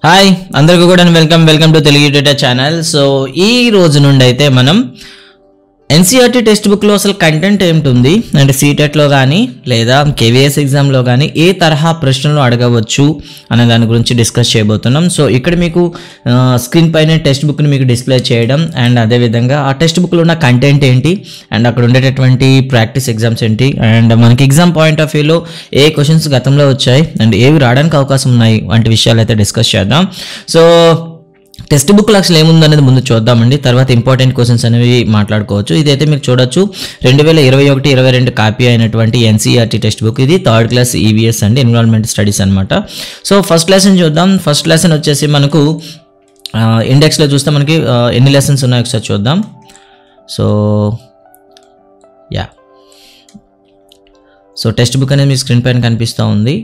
Hi అందరికీ కూడా welcome to Telugu data channel. So ఈ రోజు నుండి అయితే మనం ఎన్సీఆర్టీ టెక్స్ట్ బుక్లో అసలు కంటెంట్ ఏమిటి అంటే సీటెట్లో కానీ లేదా కేవీఎస్ ఎగ్జామ్లో కానీ ఏ తరహా ప్రశ్నలు అడగవచ్చు అనే దాని గురించి డిస్కస్ చేయబోతున్నాం. సో ఇక్కడ మీకు స్క్రీన్ పైన టెక్స్ట్ బుక్ని మీకు డిస్ప్లే చేయడం అండ్ అదేవిధంగా ఆ టెక్స్ట్ బుక్లో ఉన్న కంటెంట్ ఏంటి అండ్ అక్కడ ఉండేటటువంటి ప్రాక్టీస్ ఎగ్జామ్స్ ఏంటి అండ్ మనకి ఎగ్జామ్ పాయింట్ ఆఫ్ వ్యూలో ఏ క్వశ్చన్స్ గతంలో వచ్చాయి అండ్ ఏవి రావడానికి అవకాశం ఉన్నాయి వంటి విషయాలు అయితే డిస్కస్ చేద్దాం. సో టెక్స్ట్ బుక్ అసలు ఏముందనేది ముందు చూద్దామండి, తర్వాత ఇంపార్టెంట్ క్వశ్చన్స్ అనేవి మాట్లాడుకోవచ్చు. ఇదైతే మీరు చూడొచ్చు 2021-22 కాపీ అయినటువంటి ఎన్సీఆర్టీ టెక్స్ట్ బుక్. ఇది థర్డ్ క్లాస్ ఈవీఎస్ అండి, ఎన్విరాన్మెంట్ స్టడీస్ అనమాట. సో ఫస్ట్ లెసన్ చూద్దాం. ఫస్ట్ లెసన్ వచ్చేసి మనకు ఇండెక్స్లో చూస్తే మనకి ఎన్ని లెసన్స్ ఉన్నాయో ఒకసారి చూద్దాం. సో సో టెక్స్ట్ బుక్ అనేది మీ స్క్రీన్ పైన కనిపిస్తూ ఉంది.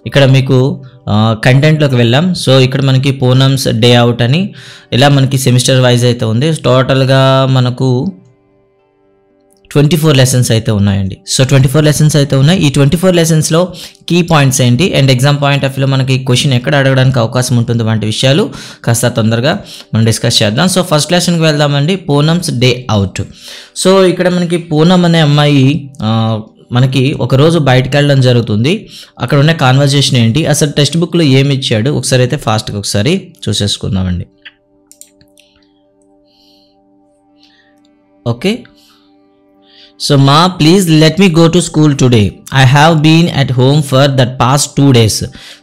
ఇక్కడ మీకు కంటెంట్లోకి వెళ్ళాం. సో ఇక్కడ మనకి పూనమ్స్ డే అవుట్ అని ఇలా మనకి సెమిస్టర్ వైజ్ అయితే ఉంది. టోటల్గా మనకు 24 లెసన్స్ అయితే ఉన్నాయండి. సో 24 లెసన్స్ అయితే ఉన్నాయి. ఈ 24 లెసన్స్లో కీ పాయింట్స్ ఏంటి అండ్ ఎగ్జామ్ పాయింట్ ఆఫ్ వ్యూలో మనకి క్వశ్చన్ ఎక్కడ అడగడానికి అవకాశం ఉంటుంది వంటి విషయాలు కాస్త తొందరగా మనం డిస్కస్ చేద్దాం. సో ఫస్ట్ లెసన్కి వెళ్దామండి, పూనమ్స్ డే అవుట్. సో ఇక్కడ మనకి పూనమ్ అనే అమ్మాయి మనకి ఒకరోజు బయటకు వెళ్ళడం జరుగుతుంది. అక్కడ ఉన్న కాన్వర్జేషన్ ఏంటి, అసలు టెక్స్ట్ బుక్లో ఏమి ఇచ్చాడు ఒకసారి అయితే ఫాస్ట్గా ఒకసారి చూసేసుకుందామండి. Okay, so ma please let me go to school today, I have been at home for that past 2 days.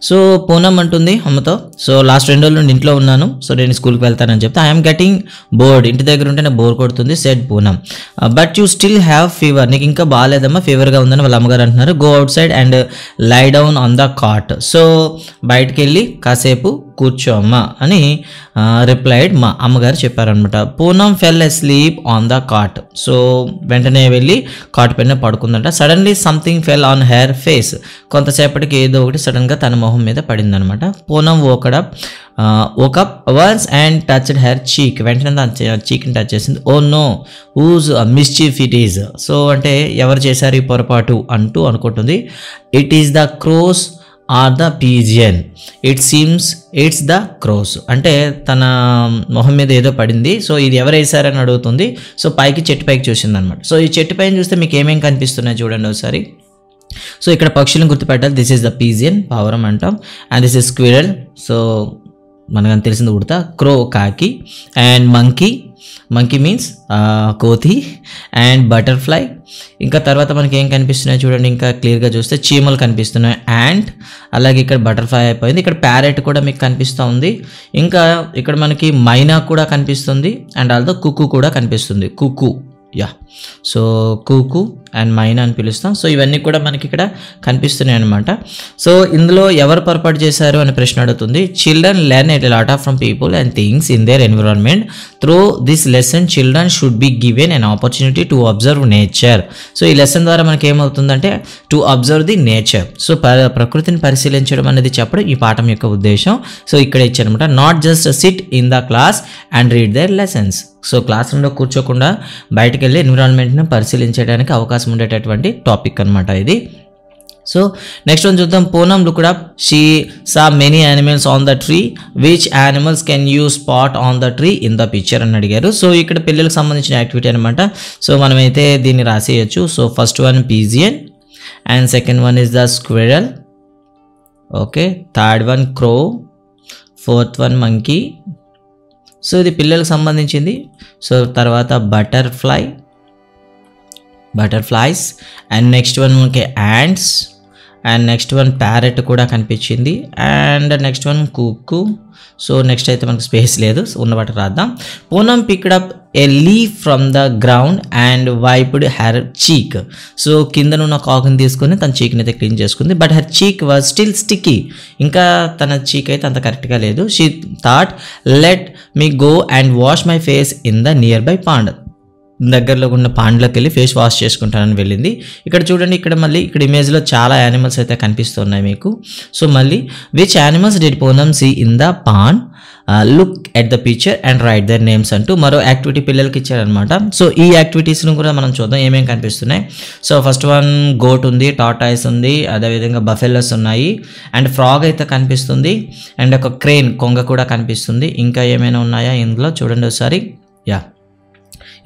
So Poonam అంటుంది అమ్మతో, సో లాస్ట్ 2 రోజుల నుండి ఇంట్లో ఉన్నాను, సో నేను స్కూల్కి వెళ్తానని చెప్తే ఐఎమ్ గెటింగ్ బోర్డ్, ఇంటి దగ్గర ఉంటే నాకు బోర్ కొడుతుంది said Poonam. But you still have fever, నీకు ఇంకా బాగాలేదమ్మా, ఫీవర్గా ఉందని వాళ్ళ అమ్మగారు అంటున్నారు. Go outside and lie down on the cot, so బయటికి వెళ్ళి కాసేపు కూర్చో అమ్మా అని రిప్లైడ్ మా అమ్మగారు చెప్పారనమాట. Poonam fell asleep on the cot, so వెంటనే వెళ్ళి కాట్ పైన పడుకుందంట. Suddenly something fell on her face, కొంతసేపటికి ఏదో ఒకటి సడన్గా తన మొహం మీద పడిందనమాట. Poonam woke up was and touched her cheek, వెంటనే తన చీక్ని టచ్ చేసింది. Oh no whose mischief it is, so అంటే ఎవరు చేశారు ఈ పొరపాటు అంటూ అనుకుంటుంది. It is the crows or the pigeon, it seems it's the crows, అంటే తన మొహం మీద ఏదో పడింది, సో ఇది ఎవరు వేసారని అడుగుతుంది. సో పైకి చెట్టు పైకి చూసింది అనమాట. సో ఈ చెట్టు పైన చూస్తే మీకు ఏమేమి కనిపిస్తున్నాయి చూడండి ఒకసారి. సో ఇక్కడ పక్షులను గుర్తుపెట్టాలి. దిస్ ఈస్ ద పీజియన్, పావురం అంటాం, and this is squirrel, so మనకు తెలిసింది ఉడతా, క్రో కాకి, అండ్ మంకీ మీన్స్ కోతి, అండ్ బటర్ఫ్లై. ఇంకా తర్వాత మనకి ఏం కనిపిస్తున్నాయి చూడండి, ఇంకా క్లియర్గా చూస్తే చీమలు కనిపిస్తున్నాయి, అండ్ అలాగే ఇక్కడ బటర్ఫ్లై అయిపోయింది. ఇక్కడ ప్యారెట్ కూడా మీకు కనిపిస్తూ ఉంది. ఇంకా ఇక్కడ మనకి మైనా కూడా కనిపిస్తుంది అండ్ ఆల్దో కుక్కు కూడా కనిపిస్తుంది. కుక్కు, సో కుక్కు అండ్ మైనా అని పిలుస్తాం. సో ఇవన్నీ కూడా మనకి ఇక్కడ కనిపిస్తున్నాయి అనమాట. సో ఇందులో ఎవరు పొరపాటు చేశారు అని ప్రశ్న అడుగుతుంది. Children learn a lot of from people and things in there environment. Through this lesson children should be given an opportunity to observe nature. So ఈ లెసన్ ద్వారా మనకి ఏమవుతుందంటే to observe the nature, so ప్రకృతిని పరిశీలించడం అనేది చెప్పడం ఈ పాఠం యొక్క ఉద్దేశం. సో ఇక్కడ ఇచ్చారనమాట, not just sit in the class and read their lessons. So class రూమ్లో కూర్చోకుండా బయటకు వెళ్ళి ఎన్విరాన్మెంట్ని పరిశీలించడానికి అవకాశం ఉండేటటువంటి టాపిక్ అనమాట ఇది. సో నెక్స్ట్ వన్ చూద్దాం. Poonam looked up, she saw many animals on the tree, which animals can you spot on the tree in the picture అని అడిగారు. సో ఇక్కడ పిల్లలకు సంబంధించిన యాక్టివిటీ అనమాట. సో మనమైతే దీన్ని రాసేయచ్చు. So first one pigeon, and second one is the squirrel, okay, third one crow, fourth one monkey. So ఇది పిల్లలకు సంబంధించింది. సో తర్వాత బటర్ఫ్లైస్, అండ్ నెక్స్ట్ వన్ మనకి ants, and next one parrot కూడా కనిపించింది, and next one cuckoo. So next అయితే మనకు space లేదు, సో ఉన్న వాటి రాద్దాం. Poonam picked up a leaf from the ground and wiped her cheek. So కిందనున్న కాకుని తీసుకొని తన చీక్ని అయితే క్లీన్ చేసుకుంది. But her cheek was still sticky, ఇంకా తన చీక్ అయితే అంత కరెక్ట్గా లేదు. She thought let me go and wash my face in the nearby pond, దగ్గరలో ఉన్న పాండ్లోకి వెళ్ళి ఫేస్ వాష్ చేసుకుంటానని వెళ్ళింది. ఇక్కడ చూడండి, ఇక్కడ మళ్ళీ ఇక్కడ ఇమేజ్లో చాలా యానిమల్స్ అయితే కనిపిస్తున్నాయి మీకు. సో మళ్ళీ which animals did Poonam see in the pond, look at the picture and write their names అంటూ మరో యాక్టివిటీ పిల్లలకి ఇచ్చారనమాట. సో ఈ యాక్టివిటీస్ను కూడా మనం చూద్దాం ఏమేమి కనిపిస్తున్నాయి. సో ఫస్ట్ వన్ గోట్ ఉంది, టార్టాయిస్ ఉంది, అదేవిధంగా బఫెలోస్ ఉన్నాయి, అండ్ ఫ్రాగ్ అయితే కనిపిస్తుంది, అండ్ ఒక క్రేన్ కొంగ కూడా కనిపిస్తుంది. ఇంకా ఏమైనా ఉన్నాయా ఇందులో చూడండి ఒకసారి. యా,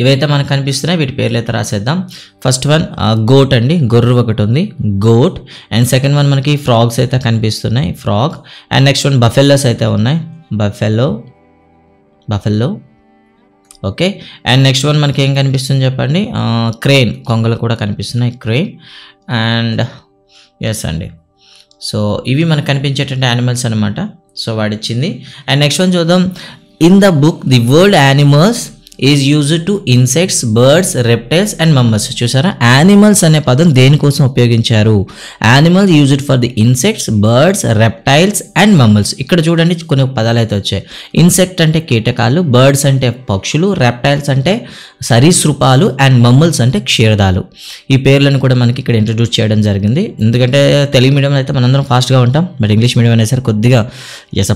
ఇవైతే మనకు కనిపిస్తున్నాయి. వీటి పేర్లు అయితే రాసేద్దాం. ఫస్ట్ వన్ గోట్ అండి, గొర్రె ఒకటి ఉంది, గోట్. అండ్ సెకండ్ వన్ మనకి ఫ్రాగ్స్ అయితే కనిపిస్తున్నాయి, frog. And next one buffaloes అయితే ఉన్నాయి, buffalo. Okay, and next one మనకి ఏం కనిపిస్తుంది చెప్పండి, క్రేన్, కొంగలు కూడా కనిపిస్తున్నాయి, క్రేన్. అండ్ ఎస్ అండి, సో ఇవి మనకు కనిపించేటువంటి యానిమల్స్ అనమాట. సో వాడిచ్చింది. అండ్ నెక్స్ట్ వన్ చూద్దాం. In the book the word animals is used to insects, birds, reptiles and mammals. చూసారా, యానిమల్స్ అనే పదం దేనికోసం ఉపయోగించారు? Animals used for the insects, birds, reptiles and mammals. ఇక్కడ చూడండి కొన్ని పదాలు అయితే వచ్చాయి. ఇన్సెక్ట్ అంటే కీటకాలు, బర్డ్స్ అంటే పక్షులు, రెప్టైల్స్ అంటే సరీసృపాలు అండ్ మమ్మల్స్ అంటే క్షీరదాలు. ఈ పేర్లను కూడా మనకి ఇక్కడ ఇంట్రడ్యూస్ చేయడం జరిగింది. ఎందుకంటే తెలుగు మీడియం అయితే మనందరం ఫాస్ట్గా ఉంటాం, బట్ ఇంగ్లీష్ మీడియం అనేసరికి కొద్దిగా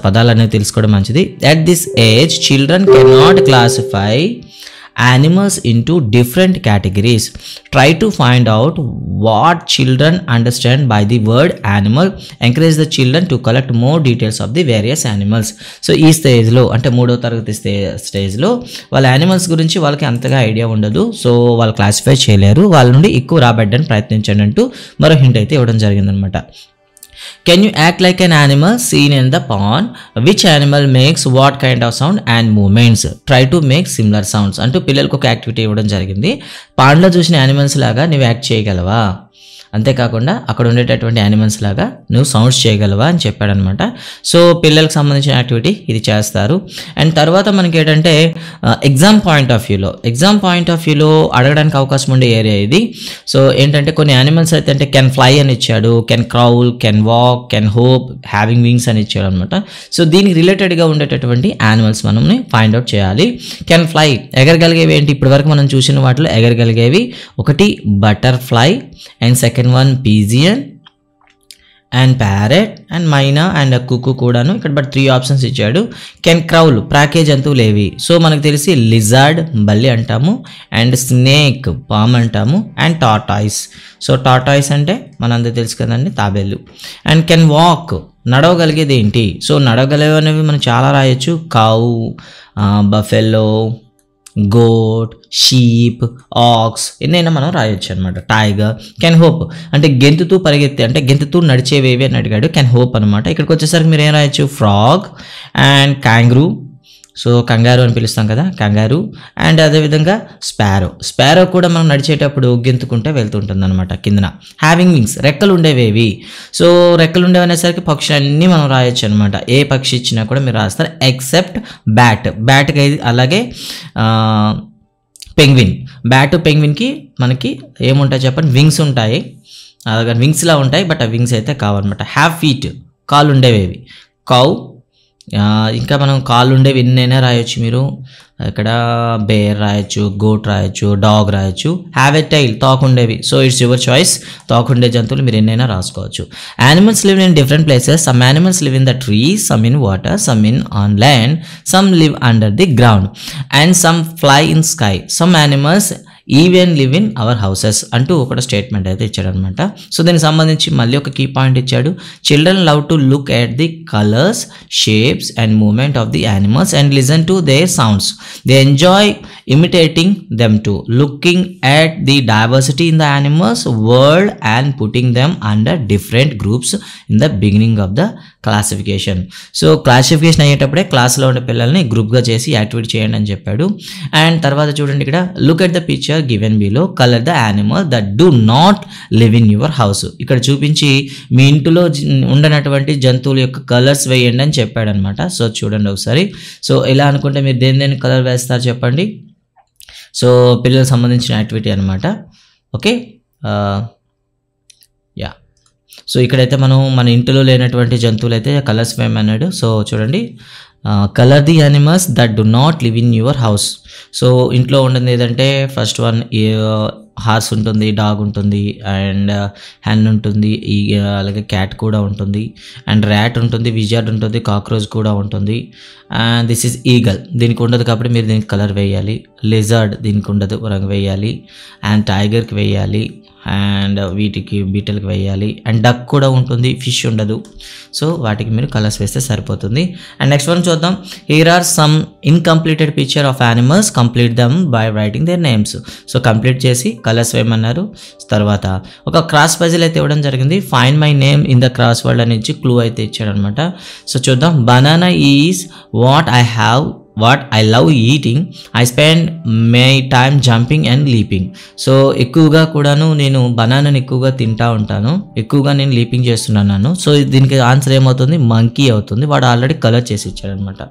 పదాలు అనేవి తెలుసుకోవడం మంచిది. At this age children cannot classify animals into different categories. Try to find out what children understand by the word animal. Encourage the children to collect more details of the various animals. So ఈ స్టేజ్లో అంటే 3వ తరగతి స్టేజ్లో వాళ్ళ animals గురించి వాళ్ళకి అంతగా ఐడియా ఉండదు. సో వాళ్ళు క్లాసిఫై చేయలేరు. వాళ్ళ నుండి ఎక్కువ రాబట్టడానికి ప్రయత్నించండి అంటూ మరో హింట్ అయితే ఇవ్వడం జరిగిందనమాట. Can you act like an animal seen in the pond? Which animal makes what kind of sound and movements? Try to make similar sounds. అంటూ పిల్లలకు ఒక యాక్టివిటీ ఇవ్వడం జరిగింది. పాండ్లో చూసిన యానిమల్స్ లాగా నువ్వు యాక్ట్ చేయగలవా, అంతేకాకుండా అక్కడ ఉండేటటువంటి యానిమల్స్ లాగా నువ్వు సౌండ్స్ చేయగలవా అని చెప్పాడనమాట. సో పిల్లలకు సంబంధించిన యాక్టివిటీ ఇది చేస్తారు. అండ్ తర్వాత మనకి ఏంటంటే ఎగ్జామ్ పాయింట్ ఆఫ్ వ్యూలో అడగడానికి అవకాశం ఉండే ఏరియా ఇది. సో ఏంటంటే కొన్ని యానిమల్స్ అయితే అంటే కెన్ ఫ్లై అని ఇచ్చాడు, can crawl, can walk, can hop, having wings అని ఇచ్చాడు అనమాట. సో దీనికి రిలేటెడ్గా ఉండేటటువంటి యానిమల్స్ మనం ఫైండ్ అవుట్ చేయాలి. కెన్ ఫ్లై, ఎగరగలిగేవి ఏంటి? ఇప్పటి వరకు మనం చూసిన వాటిలో ఎగరగలిగేవి ఒకటి butterfly, and second one pigeon, and parrot, and myna, and cuckoo కూడాను. ఇక్కడ బట్ 3 ఆప్షన్స్ ఇచ్చాడు. కెన్ క్రౌల్, ప్రాకే జంతువులు ఏవి? సో మనకు తెలిసి లిజార్డ్, బల్లి అంటాము, అండ్ స్నేక్, పామ్ అంటాము, అండ్ టార్టాయిస్. సో టార్టాయిస్ అంటే మనందరూ తెలుసు కదండి, తాబేలు. అండ్ కెన్ వాక్, నడవగలిగేది ఏంటి? సో నడవగలిగేవి అనేవి మనం చాలా రాయొచ్చు. Cow, buffalo, goat, sheep, ox, ఎన్నైనా మనం రాయొచ్చు అనమాట. టైగర్. కెన్ హోప్ అంటే గెంతుతూ పరిగెత్తే అంటే గెంతుతూ నడిచేవేవి అని అడిగాడు. కెన్ హోప్ అనమాట. ఇక్కడికి వచ్చేసరికి మీరు ఏం రాయొచ్చు? Frog and క్యాంగ్రూ. సో కంగారు అని పిలుస్తాం కదా, కంగారు. అండ్ అదేవిధంగా స్పారో కూడా మనం నడిచేటప్పుడు గెంతుకుంటే వెళ్తుంటుంది అనమాట కిందన. హ్యావింగ్ వింగ్స్, రెక్కలు ఉండేవేవి? సో రెక్కలు ఉండేవి అనేసరికి పక్షులన్నీ మనం రాయొచ్చు అనమాట. ఏ పక్షి ఇచ్చినా కూడా మీరు రాస్తారు ఎక్సెప్ట్ బ్యాట్కి. అలాగే పెంగ్విన్, పెంగ్విన్కి మనకి ఏముంటాయి చెప్పండి? వింగ్స్ ఉంటాయి, అలాగే వింగ్స్లా ఉంటాయి, బట్ ఆ వింగ్స్ అయితే కావన్నమాట. హ్యావ్ ఫీట్, కాళ్ళు ఉండేవేవి? కౌ. ఇంకా మనం కాళ్ళు ఉండేవి ఎన్నైనా రాయొచ్చు మీరు. ఇక్కడ బేర్ రాయొచ్చు, గోట్ రాయొచ్చు, డాగ్ రాయొచ్చు. హ్యావ్ ఎ టైల్, తోకుండేవి. So it's your choice. తోకుండే జంతువులు మీరు ఎన్నైనా రాసుకోవచ్చు. Animals live in different places. Some animals live in the trees, some in water, some in on land, some live under the ground, and some fly in sky. Some animals even live in our houses అంటూ ఒక statement అయితే ఇచ్చాడు అనమాట. So దీనికి సంబంధించి మళ్ళీ ఒక key point ఇచ్చాడు. Children love to look at the colours, shapes and movement of the animals and listen to their sounds. They enjoy imitating them too, looking at the diversity in the animals world and putting them under different groups in the beginning of the classification. So classification అయ్యేటప్పుడే క్లాస్లో ఉండే పిల్లల్ని గ్రూప్గా చేసి activity చేయండి అని చెప్పాడు. And తర్వాత చూడండి ఇక్కడ, look at the picture given below, colour the animal that do not live in your house. ఇక్కడ చూపించి మీ ఇంటిలో ఉండనటువంటి జంతువుల యొక్క కలర్స్ వేయండి అని చెప్పాడు అనమాట. సో చూడండి ఒకసారి. సో ఇలా అనుకుంటే మీరు దేని కలర్ వేస్తారు చెప్పండి? సో పిల్లలకు సంబంధించిన యాక్టివిటీ అనమాట. Okay, yeah. సో ఇక్కడైతే మనం మన ఇంటిలో లేనటువంటి జంతువులు అయితే కలర్స్ వేయమన్నాడు. సో చూడండి, colour the animals that do not live in your house. So ఇంట్లో ఉండేది ఏదంటే ఫస్ట్ వన్ హార్స్ ఉంటుంది, డాగ్ ఉంటుంది, అండ్ హెన్ ఉంటుంది, ఈ అలాగే క్యాట్ కూడా ఉంటుంది, అండ్ ర్యాట్ ఉంటుంది, విజార్డ్ ఉంటుంది, కాక్రోచ్ కూడా ఉంటుంది. అండ్ దిస్ ఈజ్ ఈగల్, దీనికి ఉండదు కాబట్టి మీరు దీనికి కలర్ వేయాలి. లిజర్డ్, దీనికి ఉండదు, రంగు వేయాలి. అండ్ టైగర్కి వేయాలి, అండ్ వీటికి బీటల్కి వేయాలి. అండ్ డక్ కూడా ఉంటుంది, ఫిష్ ఉండదు. సో వాటికి మీరు కలర్స్ వేస్తే సరిపోతుంది. అండ్ నెక్స్ట్ వన్ చూద్దాం. Here are some incompleted picture of animals, complete them by writing their names. So complete చేసి కలర్స్ వేయమన్నారు. తర్వాత ఒక క్రాస్ పజిల్ అయితే ఇవ్వడం జరిగింది. Find my name in the crossword అని ఇచ్చి క్లూ అయితే ఇచ్చాడు అనమాట. సో చూద్దాం. Banana is what I love eating. I spend my time jumping and leaping. So ఎక్కువగా కూడాను నేను బనానాని ఎక్కువగా తింటా ఉంటాను, ఎక్కువగా నేను లీపింగ్ చేస్తున్నాను. సో దీనికి ఆన్సర్ ఏమవుతుంది? మంకీ అవుతుంది. వాడు ఆల్రెడీ కలర్ చేసి ఇచ్చాడనమాట.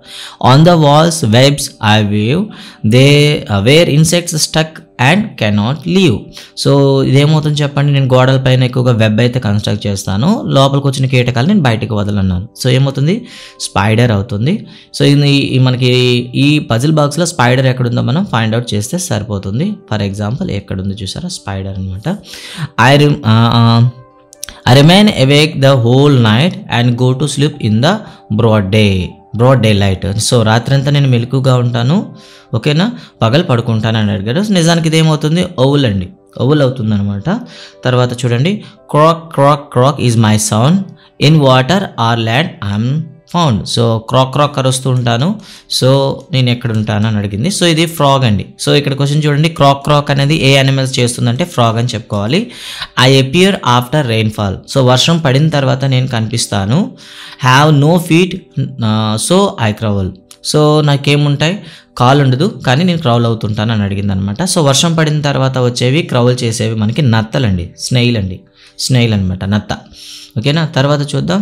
On the walls webs I weave, they were insects stuck and cannot leave. So ఇదేమవుతుంది చెప్పండి? నేను గోడల పైన ఎక్కువగా వెబ్ అయితే కన్స్ట్రక్ట్ చేస్తాను, లోపలికి వచ్చిన కీటకాలు నేను బయటకు వదలన్నాను. సో ఏమవుతుంది? స్పైడర్ అవుతుంది. సో ఇది మనకి ఈ పజిల్ బాక్స్లో స్పైడర్ ఎక్కడుందో మనం ఫైండ్ అవుట్ చేస్తే సరిపోతుంది. ఫర్ ఎగ్జాంపుల్ ఎక్కడుందో చూసారా? స్పైడర్ అనమాట. I remain awake the whole night and go to sleep in the broad daylight. So రాత్రంతా నేను మెలకుగా ఉంటాను, ఓకేనా, పగలు పడుకుంటాను అని అడిగాడు. నిజానికి ఇది ఏమవుతుంది? ఓవుల్ అండి, ఓవుల్ అవుతుంది అనమాట. తర్వాత చూడండి. Crack crack crack is my sound, in water or land I'm found. So crack crack అరుస్తూ ఉంటాను, సో నేను ఎక్కడ ఉంటాను అని అడిగింది. సో ఇది ఫ్రాగ్ అండి. సో ఇక్కడ క్వశ్చన్ చూడండి. క్రాక్ క్రాక్ అనేది ఏ యానిమల్స్ చేస్తుందంటే ఫ్రాగ్ అని చెప్పుకోవాలి. I appear after rainfall. So వర్షం పడిన తర్వాత నేను కనిపిస్తాను. Have no feet, so I crawl. So నాకేముంటాయి? కాలు ఉండదు, కానీ నేను క్రౌల్ అవుతుంటాను అని అడిగింది అనమాట. సో వర్షం పడిన తర్వాత వచ్చేవి క్రౌల్ చేసేవి మనకి నత్తలండి, స్నెయిల్ అనమాట, నత్త. ఓకేనా. తర్వాత చూద్దాం.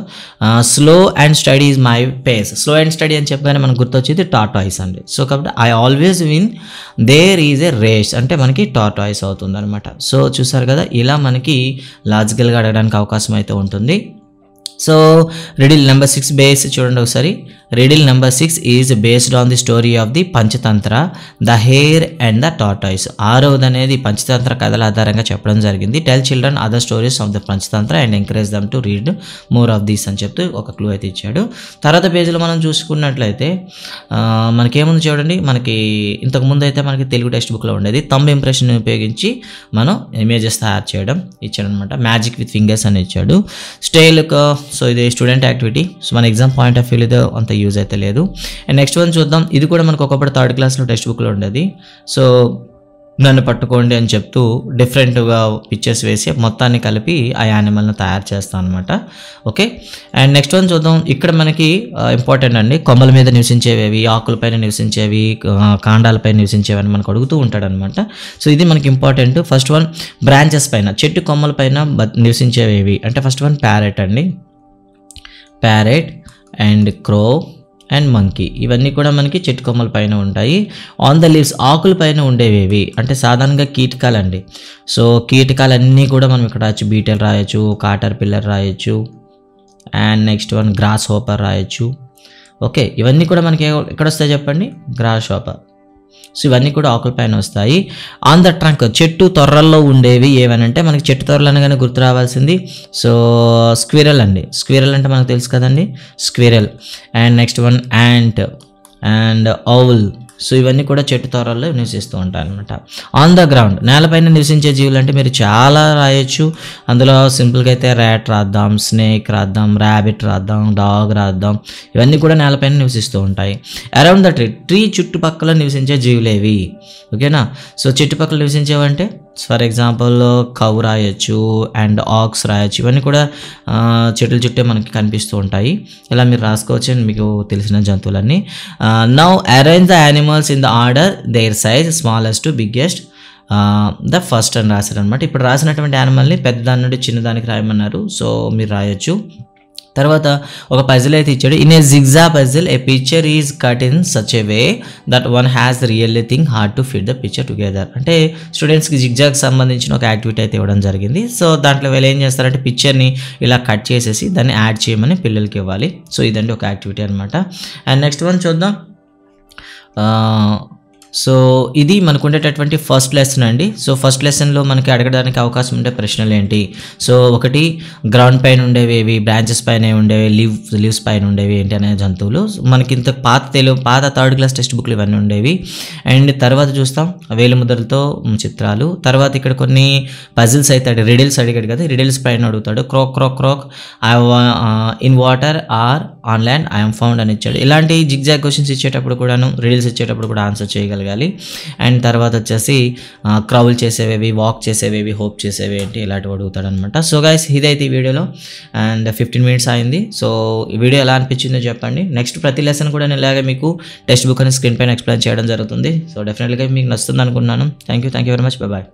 Slow and steady is my pace. Slow and steady అని చెప్పగానే మనకు గుర్తొచ్చేది టార్టాయిస్ అండి. సో కాబట్టి I always win, there is a race అంటే మనకి టార్టాయిస్ అవుతుంది అనమాట. సో చూసారు కదా, ఇలా మనకి లాజికల్గా అడగడానికి అవకాశం అయితే ఉంటుంది. సో రిడిల్ నెంబర్ 6 బేస్ చూడండి ఒకసారి. Riddle number 6 is based on the story of the Panchatantra, the hare and the tortoise. 6వది అనేది పంచతంత్ర కథల ఆధారంగా చెప్పడం జరిగింది. Tell children other stories of the Panchatantra and encourage them to read more of these అని చెప్తూ ఒక క్లూ అయితే ఇచ్చాడు. తర్వాత పేజీలో మనం చూసుకున్నట్లయితే మనకేముంది చూడండి. మనకి ఇంతకుముందు అయితే మనకి తెలుగు టెక్స్ట్ బుక్లో ఉండేది థంబ్ ఇంప్రెషన్ ఉపయోగించి మనం ఇమేజెస్ తయారు చేయడం ఇచ్చాడు అనమాట. మ్యాజిక్ విత్ ఫింగర్స్ అని ఇచ్చాడు. స్టైల్, సో ఇది స్టూడెంట్ యాక్టివిటీ. సో మన ఎగ్జామ్ పాయింట్ ఆఫ్ వ్యూలో ఇది అంత యూజ్ అయితే లేదు. అండ్ నెక్స్ట్ వన్ చూద్దాం. ఇది కూడా మనకు ఒకప్పుడు 3rd క్లాస్లో టెక్స్ట్ బుక్లో ఉండేది. సో నన్ను పట్టుకోండి అని చెప్తూ డిఫరెంట్గా పిక్చర్స్ వేసి మొత్తాన్ని కలిపి ఆ యానిమల్ని తయారు చేస్తాను అనమాట. ఓకే. అండ్ నెక్స్ట్ వన్ చూద్దాం. ఇక్కడ మనకి ఇంపార్టెంట్ అండి. కొమ్మల మీద నివసించేవి, ఆకులపైన నివసించేవి, కాండాలపైన నివసించేవి అని మనకు అడుగుతూ ఉంటాడు అనమాట. సో ఇది మనకి ఇంపార్టెంట్. ఫస్ట్ వన్ బ్రాంచెస్ పైన, చెట్టు కొమ్మల పైన నివసించేవి అంటే ఫస్ట్ వన్ ప్యారెట్ అండి. Parrot and crow and monkey, ఇవన్నీ కూడా మనకి చెట్టు కొమ్మల పైన ఉంటాయి. ఆన్ ద లీవ్స్, ఆకుల పైన ఉండేవి అంటే సాధారణంగా కీటకాలండి. సో కీటకాలన్నీ కూడా మనం ఇక్కడ రాయొచ్చు. బీటల్ రాయొచ్చు, కాటర్ పిల్లర్ రాయొచ్చు, and next one grasshopper రాయొచ్చు. ఓకే, ఇవన్నీ కూడా మనకి ఎక్కడ వస్తాయి చెప్పండి? Gross hopper. సో ఇవన్నీ కూడా ఆకుల పైన వస్తాయి. ఆన్ ద ట్రంక్, చెట్టు తొర్రల్లో ఉండేవి ఏవనంటే మనకి చెట్టు తొర్రలు అనగానే గుర్తు రావాల్సింది సో స్క్విరల్ అండి. స్క్విరల్ అంటే మనకు తెలుసు కదండి, squirrel. And next one ant and owl. So ఇవన్నీ కూడా చెట్టు తొర్రల్లో నివసిస్తూ ఉంటాయి అనమాట. ఆన్ ద గ్రౌండ్, నేలపైన నివసించే జీవులు అంటే మీరు చాలా రాయొచ్చు. అందులో సింపుల్గా అయితే ర్యాట్ రాద్దాం, స్నేక్ రాద్దాం, ర్యాబిట్ రాద్దాం, డాగ్ రాద్దాం. ఇవన్నీ కూడా నేలపైన నివసిస్తూ ఉంటాయి. అరౌండ్ ద ట్రీ చెట్టుపక్కల నివసించే జీవులేవి? ఓకేనా. సో చుట్టుపక్కల నివసించేవంటే ఫర్ ఎగ్జాంపుల్ కౌ రాయొచ్చు అండ్ ఆక్స్ రాయొచ్చు. ఇవన్నీ కూడా చెట్ల చుట్టే మనకి కనిపిస్తూ ఉంటాయి. ఇలా మీరు రాసుకోవచ్చు మీకు తెలిసిన జంతువులన్నీ. Now arrange the animals in the order their size smallest to biggest the first అని రాశారు అనమాట. ఇప్పుడు రాసినటువంటి యానిమల్ని పెద్దదాని నుండి చిన్నదానికి రాయమన్నారు. సో మీరు రాయొచ్చు. తర్వాత ఒక పజిల్ అయితే ఇచ్చాడు. In a jigsaw puzzle a picture is cut in such a way that one has really thing hard to fit the picture together. అంటే స్టూడెంట్స్కి జిగ్జాకి సంబంధించిన ఒక యాక్టివిటీ అయితే ఇవ్వడం జరిగింది. సో దాంట్లో వీళ్ళు ఏం చేస్తారంటే పిక్చర్ని ఇలా కట్ చేసేసి దాన్ని యాడ్ చేయమని పిల్లలకి ఇవ్వాలి. సో ఇదండి ఒక యాక్టివిటీ అనమాట. అండ్ నెక్స్ట్ వన్ చూద్దాం. సో ఇది మనకు ఉండేటటువంటి ఫస్ట్ లెసన్ అండి. సో ఫస్ట్ లెసన్లో మనకి అడగడానికి అవకాశం ఉండే ప్రశ్నలు ఏంటి? సో ఒకటి గ్రౌండ్ పైన ఉండేవి ఏవి, బ్రాంచెస్ పైన ఉండేవి, లీవ్స్ పైన ఉండేవి ఏంటి అనే జంతువులు. మనకి ఇంత పాత థర్డ్ క్లాస్ టెక్స్ట్ బుక్లు ఇవన్నీ ఉండేవి. అండ్ తర్వాత చూస్తాం వేలిముద్రలతో చిత్రాలు. తర్వాత ఇక్కడ కొన్ని పజిల్స్ అయితే రిడిల్స్ అడిగాడు కదా, రిడిల్స్ పైన అడుగుతాడు. Crack crack crack in water or on land I'm found అని ఇచ్చాడు. ఇలాంటి జిగ్జాగ్ క్వశ్చన్స్ ఇచ్చేటప్పుడు కూడాను, రిడిల్స్ ఇచ్చేటప్పుడు కూడా ఆన్సర్ చేయగలగాలి. అండ్ తర్వాత వచ్చేసి క్రౌల్ చేసేవేవి, వాక్ చేసేవేవి, హోప్ చేసేవి ఏంటి ఇలాంటివి అడుగుతాడు అనమాట. సో గైస్ ఇదైతే ఈ వీడియోలో. అండ్ 15 minutes అయింది. సో ఈ వీడియో ఎలా అనిపించిందో చెప్పండి. నెక్స్ట్ ప్రతి లెసన్ కూడా నేను ఇలాగే మీకు టెక్స్ట్ బుక్ అని స్క్రీన్ పైన ఎక్స్ప్లెయిన్ చేయడం జరుగుతుంది. సో డెఫినెట్గా మీకు నచ్చుతుంది అనుకున్నాను. Thank you very much. Bye.